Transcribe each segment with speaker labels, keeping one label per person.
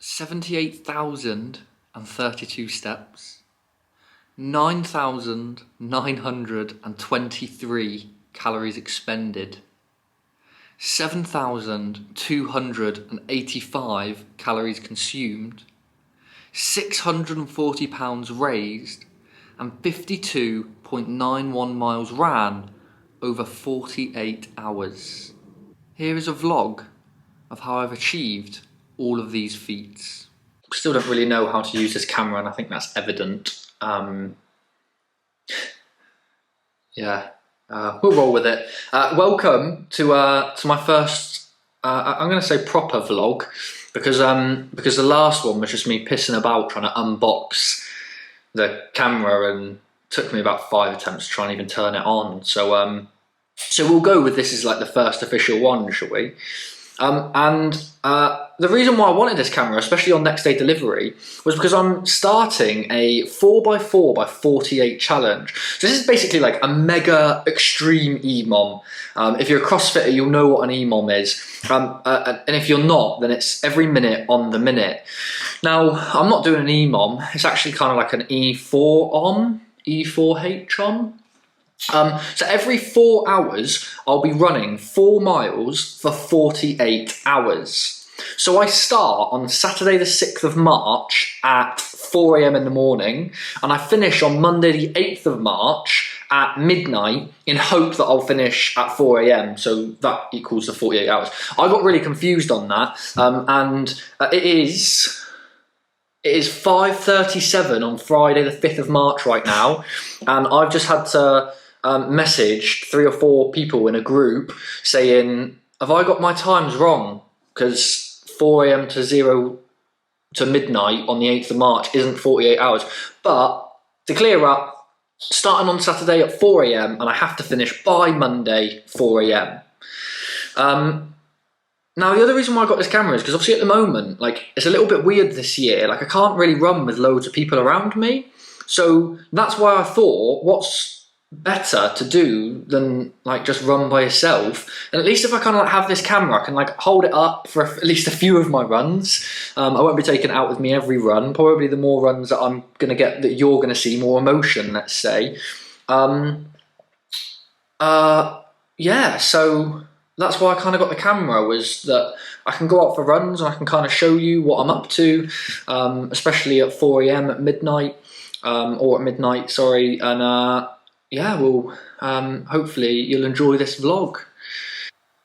Speaker 1: 78,032 steps, 9,923 calories expended, 7,285 calories consumed, 640 pounds raised, and 52.91 miles ran over 48 hours. Here is a vlog of how I've achieved all of these feats. Still don't really know how to use this camera, and I think that's evident. We'll roll with it. Welcome to my first, I'm going to say proper vlog, because the last one was just me pissing about trying to unbox the camera, and took me about 5 attempts to try and even turn it on. So we'll go with this as like the first official one, shall we? The reason why I wanted this camera, especially on next day delivery, was because I'm starting a 4x4x48 challenge. So this is basically like a mega extreme EMOM. If you're a CrossFitter, you'll know what an EMOM is. And if you're not, then it's every minute on the minute. Now, I'm not doing an EMOM. It's actually kind of like an E4-OM, E4H-OM. So every 4 hours, I'll be running 4 miles for 48 hours. So I start on Saturday the 6th of March at 4 AM in the morning, and I finish on Monday the 8th of March at midnight, in hope that I'll finish at 4 AM, so that equals the 48 hours. I got really confused on that, it is 5:37 on Friday the 5th of March right now, and I've just had to message 3 or 4 people in a group saying, have I got my times wrong? Because 4 AM to midnight on the 8th of March isn't 48 hours. But to clear up, starting on Saturday at 4 AM, and I have to finish by Monday 4 AM. Now, the other reason why I got this camera is because obviously at the moment, like, it's a little bit weird this year. Like, I can't really run with loads of people around me. So that's why I thought, what's better to do than like just run by yourself? And at least if I kind of like have this camera, I can like hold it up for at least a few of my runs. I won't be taking it out with me every run. Probably the more runs that I'm gonna get, that you're gonna see more emotion, let's say. Yeah, so that's why I kind of got the camera, was that I can go out for runs and I can kind of show you what I'm up to, especially at 4 AM at midnight, or at midnight, sorry, and yeah, well, hopefully you'll enjoy this vlog.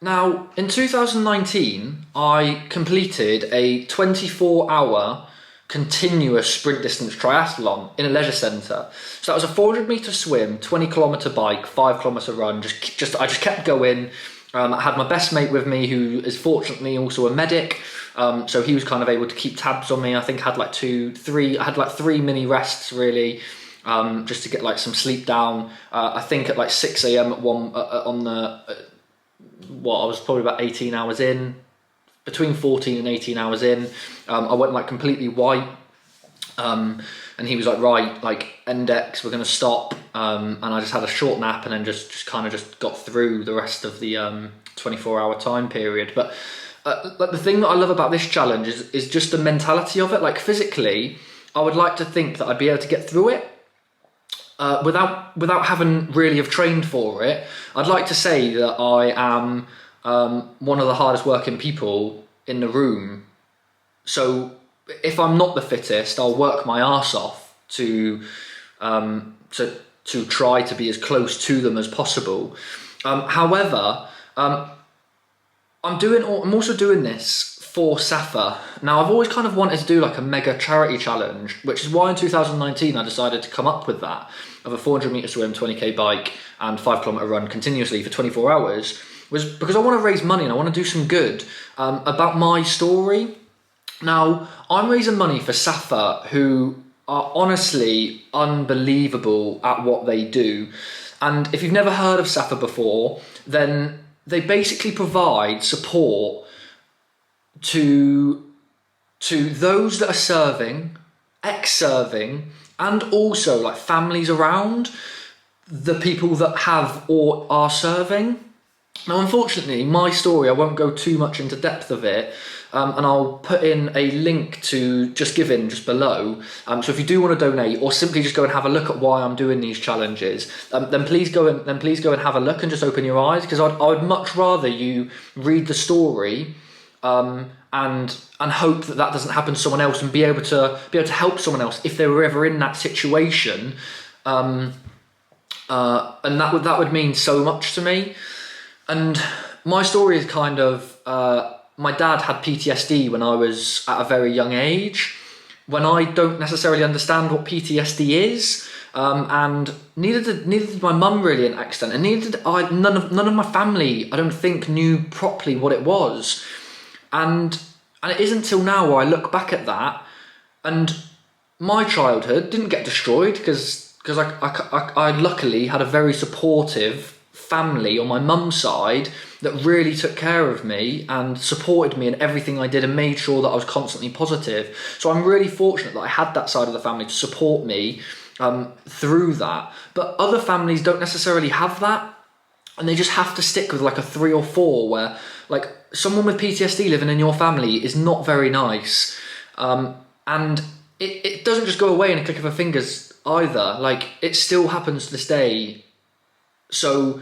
Speaker 1: Now, in 2019, I completed a 24-hour continuous sprint distance triathlon in a leisure centre. So that was a 400-metre swim, 20-kilometre bike, 5-kilometre run. I just kept going. I had my best mate with me, who is fortunately also a medic. So he was kind of able to keep tabs on me. I think I had like 3 mini rests really. Just to get like some sleep down. I think at like 6 AM at I was probably about 18 hours in, between 14 and 18 hours in. I went like completely white, and he was like, right, like index, we're gonna stop. And I just had a short nap, and then just got through the rest of the 24-hour time period. But like the thing that I love about this challenge is just the mentality of it. Like physically, I would like to think that I'd be able to get through it. Without having really have trained for it. I'd like to say that I am one of the hardest working people in the room. So if I'm not the fittest, I'll work my arse off to try to be as close to them as possible. However, I'm also doing this for SSAFA. Now, I've always kind of wanted to do like a mega charity challenge, which is why in 2019 I decided to come up with that, of a 400-metre swim, 20k bike and 5-kilometre run continuously for 24 hours, was because I want to raise money and I want to do some good about my story. Now, I'm raising money for SSAFA, who are honestly unbelievable at what they do. And if you've never heard of SSAFA before, then they basically provide support to those that are serving, ex-serving, and also like families around the people that have or are serving. Now, unfortunately, my story, I won't go too much into depth of it, and I'll put in a link to Just Giving just below. So if you do want to donate, or simply just go and have a look at why I'm doing these challenges, then please go and have a look and just open your eyes, because I would much rather you read the story and hope that that doesn't happen to someone else, and be able to help someone else if they were ever in that situation. And that would mean so much to me. And my story is kind of, my dad had PTSD when I was at a very young age, when I don't necessarily understand what PTSD is, and neither did my mum really an extent, and neither did I. None of my family, I don't think, knew properly what it was, and it isn't until now where I look back at that, and my childhood didn't get destroyed because I luckily had a very supportive family on my mum's side that really took care of me and supported me in everything I did and made sure that I was constantly positive. So I'm really fortunate that I had that side of the family to support me through that. But other families don't necessarily have that, and they just have to stick with like a 3 or 4, where like someone with PTSD living in your family is not very nice, and it doesn't just go away in a click of a fingers either. Like, it still happens to this day. So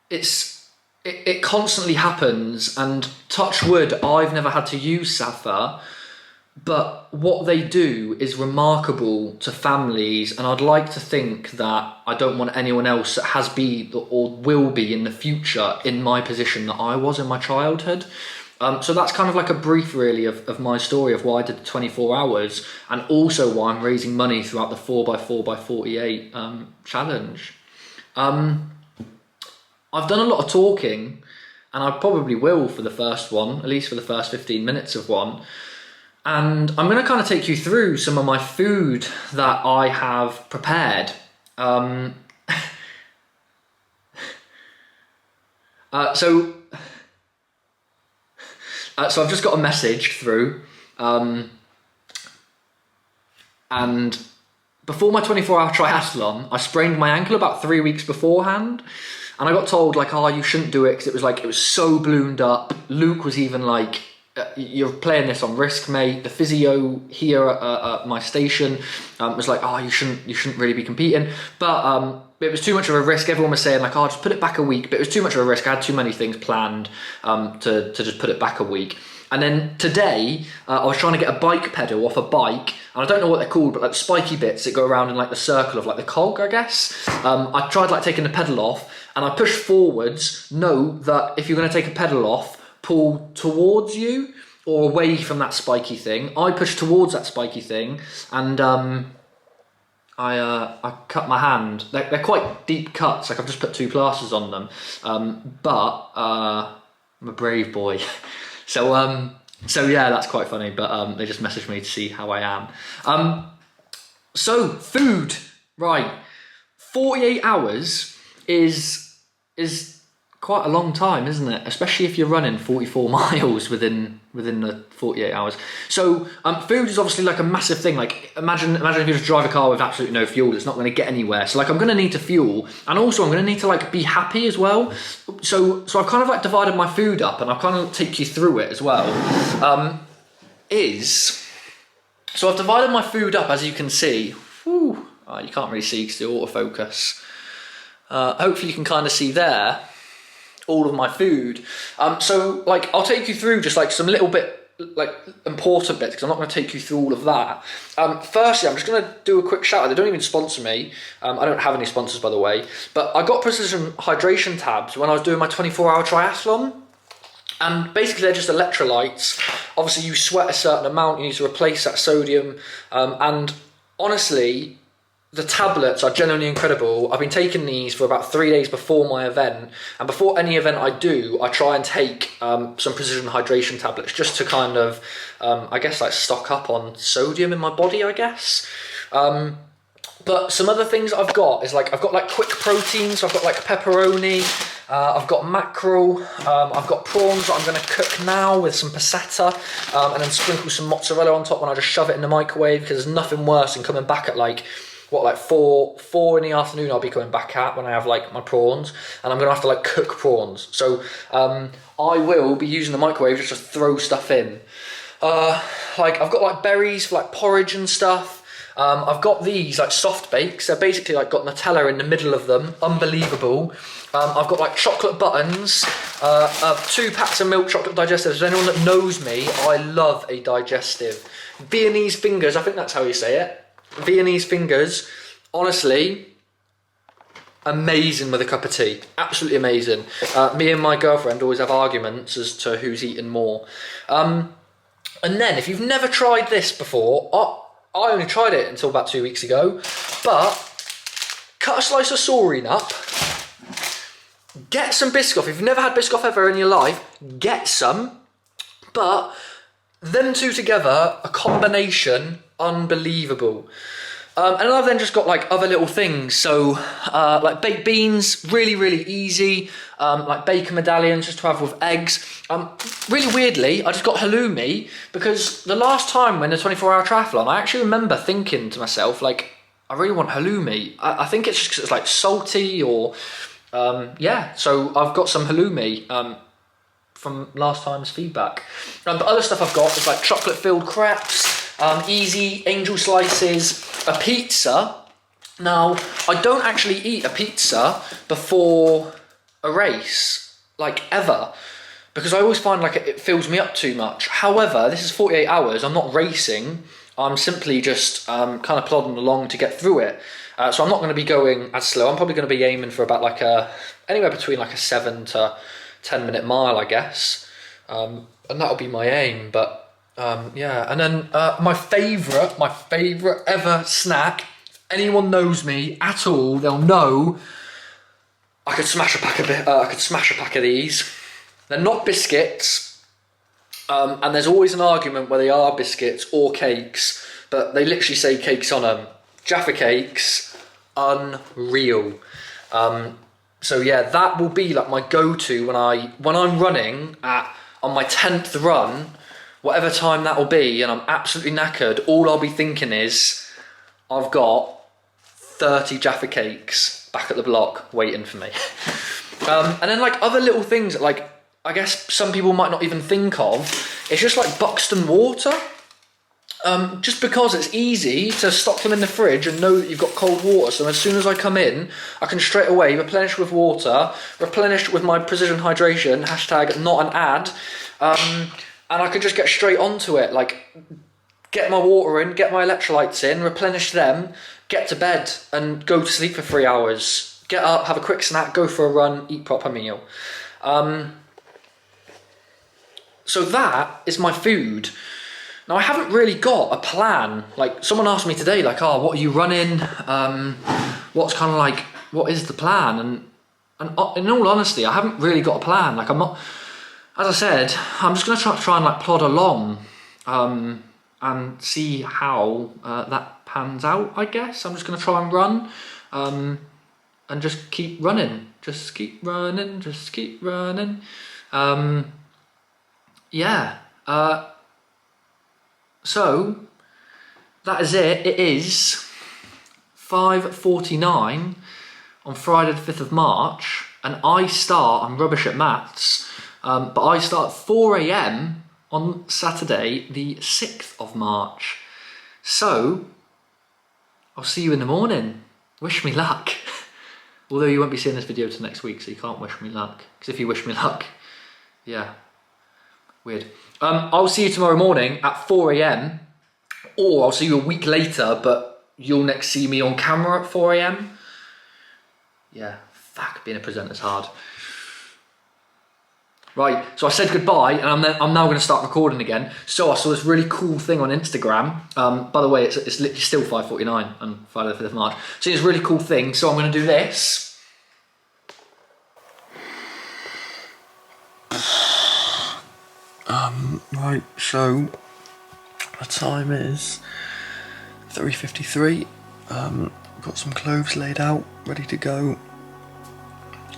Speaker 1: it constantly happens, and touch wood, I've never had to use SSAFA, but what they do is remarkable to families, and I'd like to think that I don't want anyone else that has been or will be in the future in my position that I was in my childhood. So that's kind of like a brief really of my story of why I did the 24 hours, and also why I'm raising money throughout the 4x4x48 challenge. I've done a lot of talking, and I probably will for the first one, at least for the first 15 minutes of one. And I'm going to kind of take you through some of my food that I have prepared. So I've just got a message through, and before my 24-hour triathlon, I sprained my ankle about 3 weeks beforehand, and I got told like, oh, you shouldn't do it because it was so ballooned up. Luke was even like, you're playing this on risk, mate. The physio here at my station was like, oh, you shouldn't really be competing. But it was too much of a risk. Everyone was saying like, oh, just put it back a week. But it was too much of a risk. I had too many things planned to just put it back a week. And then today, I was trying to get a bike pedal off a bike, and I don't know what they're called, but like the spiky bits that go around in like the circle of like the cog, I guess. I tried like taking the pedal off, and I pushed forwards. Know that if you're going to take a pedal off, pull towards you or away from that spiky thing. I pushed towards that spiky thing, and I cut my hand. They're quite deep cuts. Like, I've just put 2 plasters on them, but I'm a brave boy. So yeah, that's quite funny. But they just messaged me to see how I am. So food, right? 48 hours is quite a long time, isn't it? Especially if you're running 44 miles within the 48 hours. So food is obviously like a massive thing. Like, imagine if you just drive a car with absolutely no fuel, it's not going to get anywhere. So like, I'm going to need to fuel, and also I'm going to need to like be happy as well. So I've kind of like divided my food up, and I'll kind of take you through it as well. So I've divided my food up, as you can see. You can't really see because the autofocus. Hopefully you can kind of see there all of my food. So like, I'll take you through just like some little bit like important bits, because I'm not going to take you through all of that. Firstly, I'm just going to do a quick shout out. They don't even sponsor me. I don't have any sponsors, by the way, but I got Precision hydration tabs when I was doing my 24-hour triathlon. And basically they're just electrolytes. Obviously you sweat a certain amount, you need to replace that sodium. And honestly, the tablets are genuinely incredible. I've been taking these for about 3 days before my event, and before any event I do, I try and take some Precision hydration tablets just to kind of, I guess, like stock up on sodium in my body, I guess. But some other things I've got is like, I've got like quick proteins. So I've got like pepperoni, I've got mackerel, I've got prawns that I'm going to cook now with some passata, and then sprinkle some mozzarella on top when I just shove it in the microwave, because there's nothing worse than coming back at like what, like four in the afternoon I'll be coming back at when I have like my prawns, and I'm gonna have to like cook prawns. So I will be using the microwave just to throw stuff in. Like I've got like berries for like porridge and stuff. I've got these like soft bakes. They're basically like got Nutella in the middle of them. Unbelievable. I've got like chocolate buttons, 2 packs of milk chocolate digestives. Anyone that knows me, I love a digestive. Viennese fingers, I think that's how you say it. Viennese fingers, honestly, amazing with a cup of tea. Absolutely amazing. Me and my girlfriend always have arguments as to who's eaten more. And then, if you've never tried this before, I only tried it until about 2 weeks ago, but cut a slice of saurine up, get some Biscoff. If you've never had Biscoff ever in your life, get some, but them two together, a combination, unbelievable. And I've then just got like other little things, so like baked beans, really, really easy, like bacon medallions just to have with eggs. Really weirdly, I just got halloumi because the last time when the 24-hour triathlon, I actually remember thinking to myself, like, I really want halloumi. I think it's just 'cause it's like salty or, yeah, so I've got some halloumi from last time's feedback. The other stuff I've got is like chocolate-filled crepes, easy angel slices, a pizza. Now, I don't actually eat a pizza before a race, like ever, because I always find like it fills me up too much. However, this is 48 hours, I'm not racing, I'm simply just kind of plodding along to get through it. So I'm not going to be going as slow, I'm probably going to be aiming for about like anywhere between like a 7 to 10 minute mile, I guess. And that'll be my aim, but yeah. And then my favourite ever snack, if anyone knows me at all, they'll know I could smash a pack of these. They're not biscuits, and there's always an argument whether they are biscuits or cakes, but they literally say cakes on them. Jaffa cakes, unreal. So yeah, that will be like my go-to when I'm running on my 10th run, whatever time that will be, and I'm absolutely knackered. All I'll be thinking is, I've got 30 Jaffa cakes back at the block waiting for me. And then like other little things that like I guess some people might not even think of, it's just like Buxton water. Just because it's easy to stock them in the fridge and know that you've got cold water, so as soon as I come in, I can straight away replenish with water, replenish with my precision hydration, hashtag not an ad, and I can just get straight onto it, like get my water in, get my electrolytes in, replenish them, get to bed and go to sleep for 3 hours, get up, have a quick snack, go for a run, eat proper meal. So that is my food. Now, I haven't really got a plan. Like, someone asked me today, like, oh, what are you running? What's kind of like, what is the plan? And in all honesty, I haven't really got a plan. Like, I'm not, as I said, I'm just going to try and like plod along and see how that pans out, I guess. I'm just going to try and run and just keep running. Just keep running, just keep running. Yeah. So, that is it. It is 5:49 on Friday the 5th of March, and I'm rubbish at maths, but I start at 4 AM on Saturday the 6th of March. So, I'll see you in the morning. Wish me luck. Although you won't be seeing this video till next week, so you can't wish me luck. Because if you wish me luck, yeah, weird. I'll see you tomorrow morning at 4 AM, or I'll see you a week later, but you'll next see me on camera at 4 AM. Yeah, fuck, being a presenter's hard. Right, so I said goodbye, and I'm now going to start recording again. So I saw this really cool thing on Instagram. By the way, it's literally still 5:49 on Friday the 5th of March. So it's a really cool thing, so I'm going to do this. Right, so the time is 3:53. Got some clothes laid out, ready to go.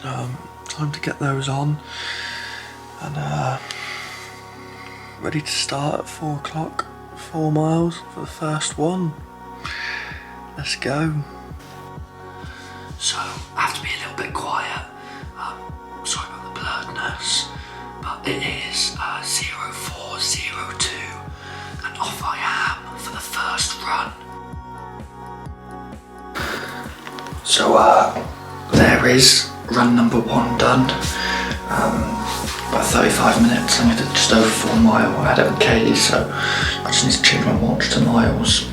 Speaker 1: Time to get those on, and ready to start at 4 o'clock, 4 miles for the first one. Let's go. So, I have to be a little bit quiet. Sorry about the blurredness, but it is 04:02 and off I am for the first run. So there is run number 1 done. About 35 minutes, I did just over 4 miles. I had it on K's, so I just need to change my watch to miles.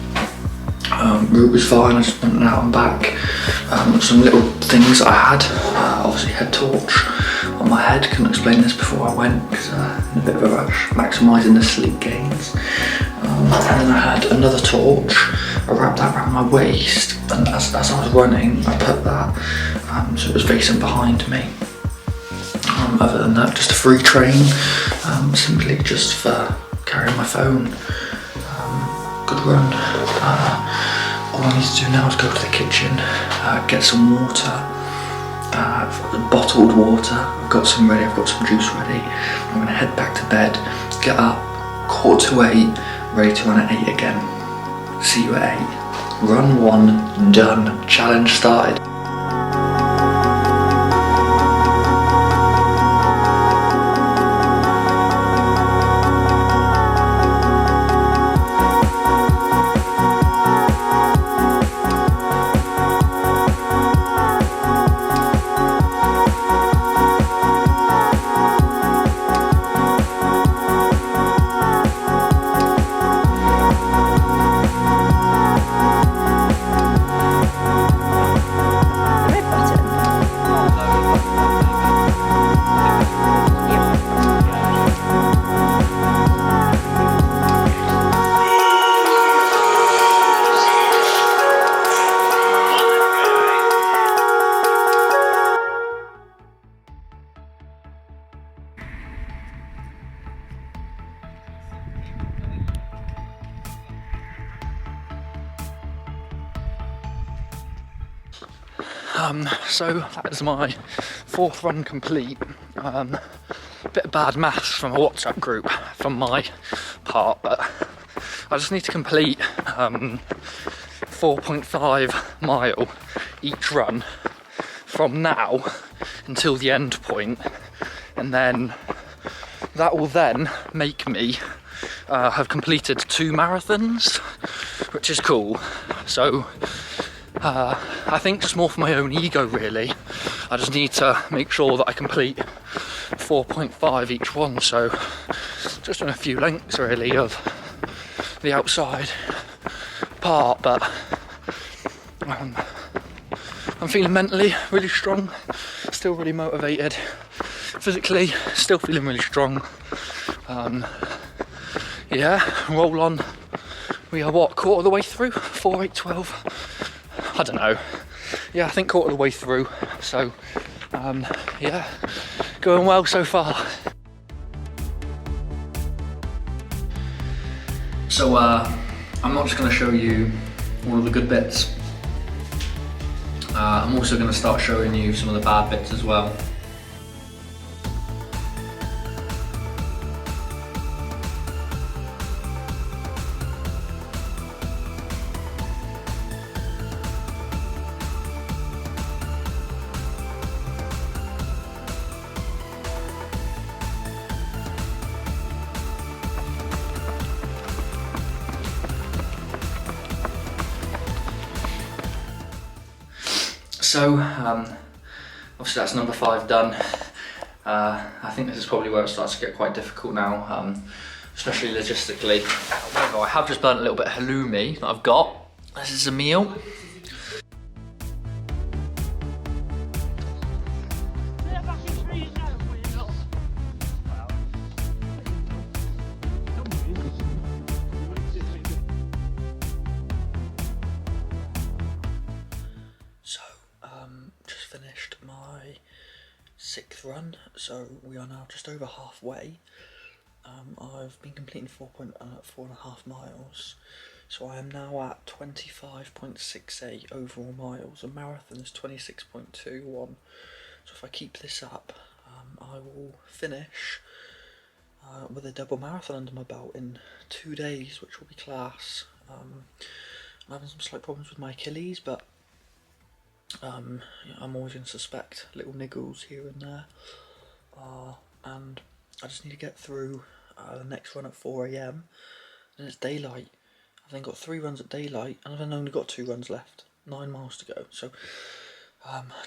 Speaker 1: Route was fine, I just went out and back. Some little things I had, obviously head torch on my head, couldn't explain this before I went because in a bit of a rush, maximising the sleep gains. And then I had another torch, I wrapped that around my waist, and as I was running I put that, so it was facing behind me. Other than that, just a free train, simply just for carrying my phone. Good run. All I need to do now is go to the kitchen, get some water, bottled water. I've got some ready, I've got some juice ready. I'm going to head back to bed, get up, 7:45, ready to run at 8 again. See you at 8. Run 1 done, challenge started. So that is my 4th run complete. Bit of bad maths from a WhatsApp group from my part, but I just need to complete 4.5 mile each run from now until the end point, and then that will then make me have completed 2 marathons, which is cool. So I think just more for my own ego really. I just need to make sure that I complete 4.5 each one, so just on a few lengths really of the outside part, but I'm feeling mentally really strong, still really motivated, physically still feeling really strong. Yeah, roll on. We are what, quarter of the way through? 4, 8, 12? I don't know. Yeah, I think quarter of the way through. So, yeah, going well so far. So, I'm not just going to show you all of the good bits. I'm also going to start showing you some of the bad bits as well. So, obviously that's number 5 done. I think this is probably where it starts to get quite difficult now, especially logistically. However, I have just burnt a little bit of halloumi that I've got. This is a meal. Just finished my 6th run, so we are now just over halfway. I've been completing 4.5 miles, so I am now at 25.68 overall miles. A marathon is 26.21, so if I keep this up, I will finish with a double marathon under my belt in 2 days, which will be class. I'm having some slight problems with my Achilles, but I'm always going to suspect little niggles here and there, and I just need to get through the next run at 4 AM, and it's daylight. I've then got 3 runs at daylight, and I've then only got 2 runs left, 9 miles to go, so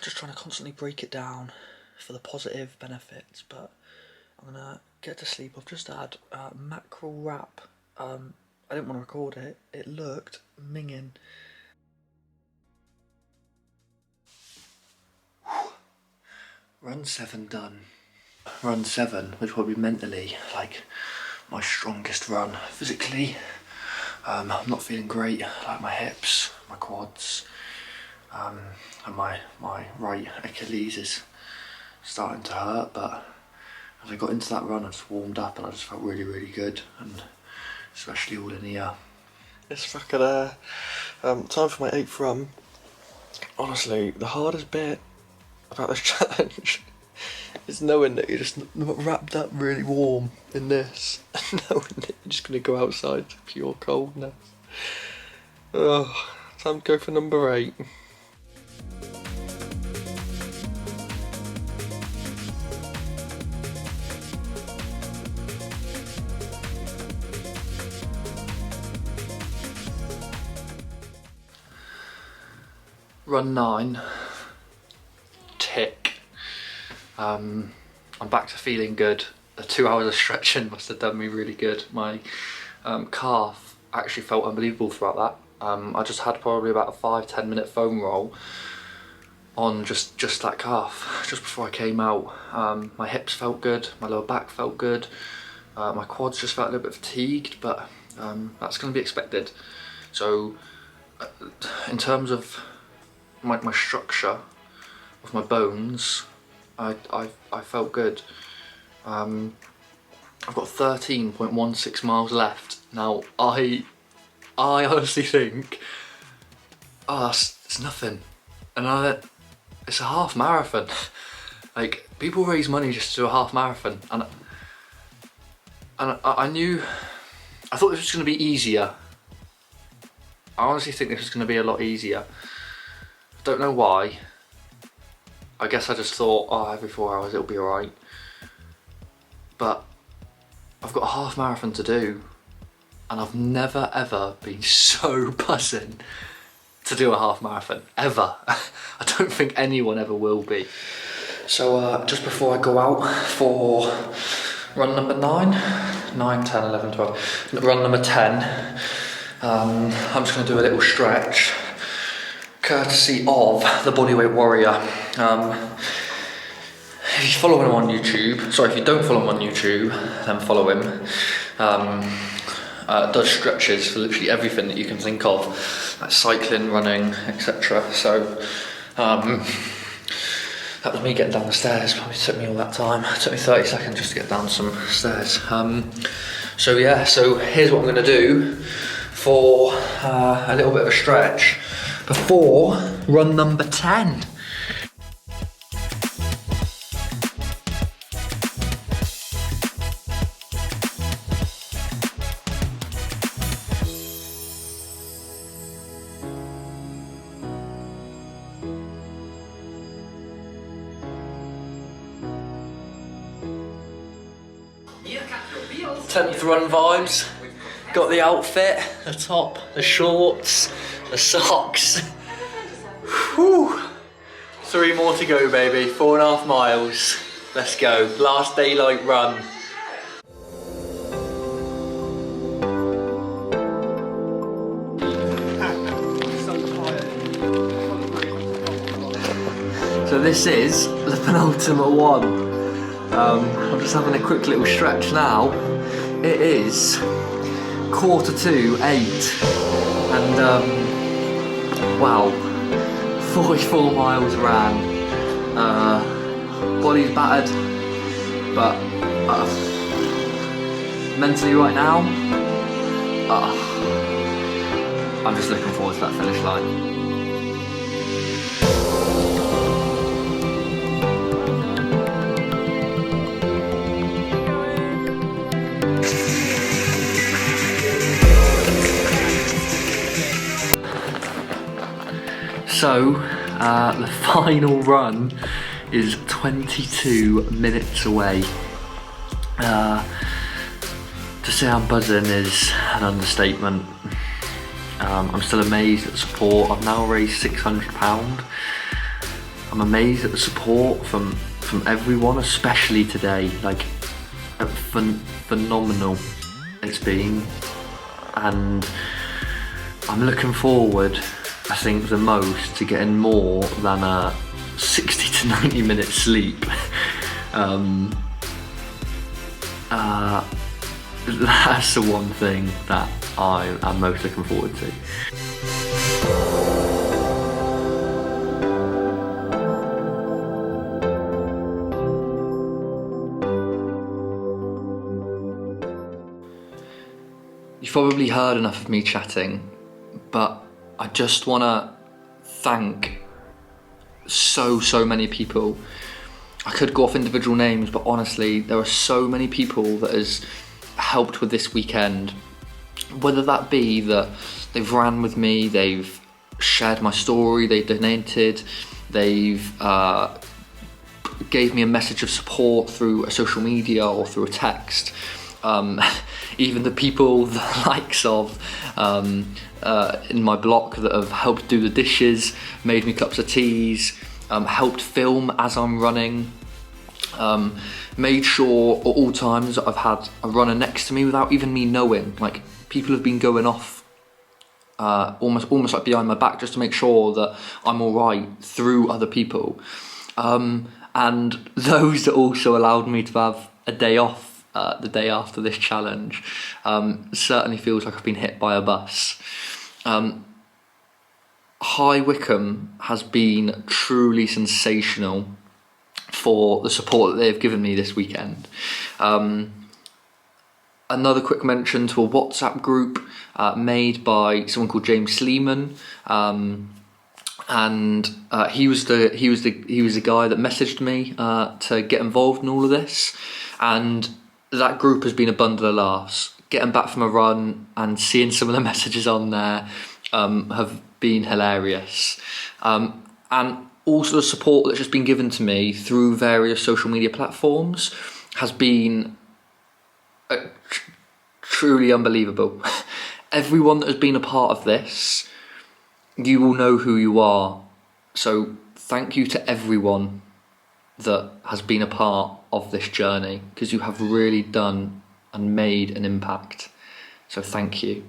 Speaker 1: just trying to constantly break it down for the positive benefits, but I'm going to get to sleep. I've just had mackerel wrap. I didn't want to record it, it looked minging. Run 7 done. Run 7 was probably mentally like my strongest run. Physically, I'm not feeling great, like my hips, my quads, and my right Achilles is starting to hurt, but as I got into that run I just warmed up and I just felt really, really good, and especially all in here. It's fucking time for my 8th run. Honestly, the hardest bit about this challenge is knowing that you're just wrapped up really warm in this, and knowing that you're just going to go outside to pure coldness. Oh, time to go for number 8. Run 9. Tick. I'm back to feeling good. The 2 hours of stretching must have done me really good. My calf actually felt unbelievable throughout that. I just had probably about a 5-10 minute foam roll on just that calf just before I came out. My hips felt good, my lower back felt good, my quads just felt a little bit fatigued, but that's going to be expected. So in terms of my structure of my bones, I felt good. I've got 13.16 miles left. Now I honestly think, it's nothing, and it's a half marathon. Like, people raise money just to do a half marathon, and I thought this was going to be easier. I honestly think this was going to be a lot easier. Don't know why. I guess I just thought, every 4 hours it'll be alright. But I've got a half marathon to do, and I've never ever been so buzzing to do a half marathon, ever. I don't think anyone ever will be. So just before I go out for run number 9, 10, 11, 12, run number 10, I'm just going to do a little stretch, courtesy of the Bodyweight Warrior. If you follow him on YouTube, sorry, if you don't follow him on YouTube, then follow him. Does stretches for literally everything that you can think of, like cycling, running, etc. So that was me getting down the stairs. Probably took me all that time. It took me 30 seconds just to get down some stairs. So yeah, so here's what I'm going to do for a little bit of a stretch before run number 10. Tenth run vibes. Got the outfit, the top, the shorts, the socks. Whew. 3 more to go, baby. 4.5 miles. Let's go. Last daylight run. So this is the penultimate one. I'm just having a quick little stretch now. It is 7:45, and wow, 44 miles ran. Body's battered, but mentally right now, I'm just looking forward to that finish line. So, the final run is 22 minutes away. To say I'm buzzing is an understatement. I'm still amazed at the support. I've now raised £600. I'm amazed at the support from everyone, especially today. Like, phenomenal it's been, and I'm looking forward, I think, the most to getting more than a 60 to 90 minute sleep. That's the one thing that I'm most looking forward to. You've probably heard enough of me chatting, but I just want to thank so many people. I could go off individual names, but honestly, there are so many people that has helped with this weekend. Whether that be that they've ran with me, they've shared my story, they've donated, they've gave me a message of support through a social media or through a text. Even the people, the likes of in my block that have helped do the dishes, made me cups of teas, helped film as I'm running, made sure at all times that I've had a runner next to me without even me knowing. Like, people have been going off almost like behind my back just to make sure that I'm all right through other people, and those that also allowed me to have a day off the day after this challenge. Certainly feels like I've been hit by a bus. High Wycombe has been truly sensational for the support that they've given me this weekend. Another quick mention to a WhatsApp group made by someone called James Sleeman, and he was the guy that messaged me to get involved in all of this, and that group has been a bundle of laughs. Getting back from a run and seeing some of the messages on there have been hilarious. And also the support that's just been given to me through various social media platforms has been truly unbelievable. Everyone that has been a part of this, you will know who you are. So thank you to everyone that has been a part of this journey, because you have really done and made an impact. So thank you.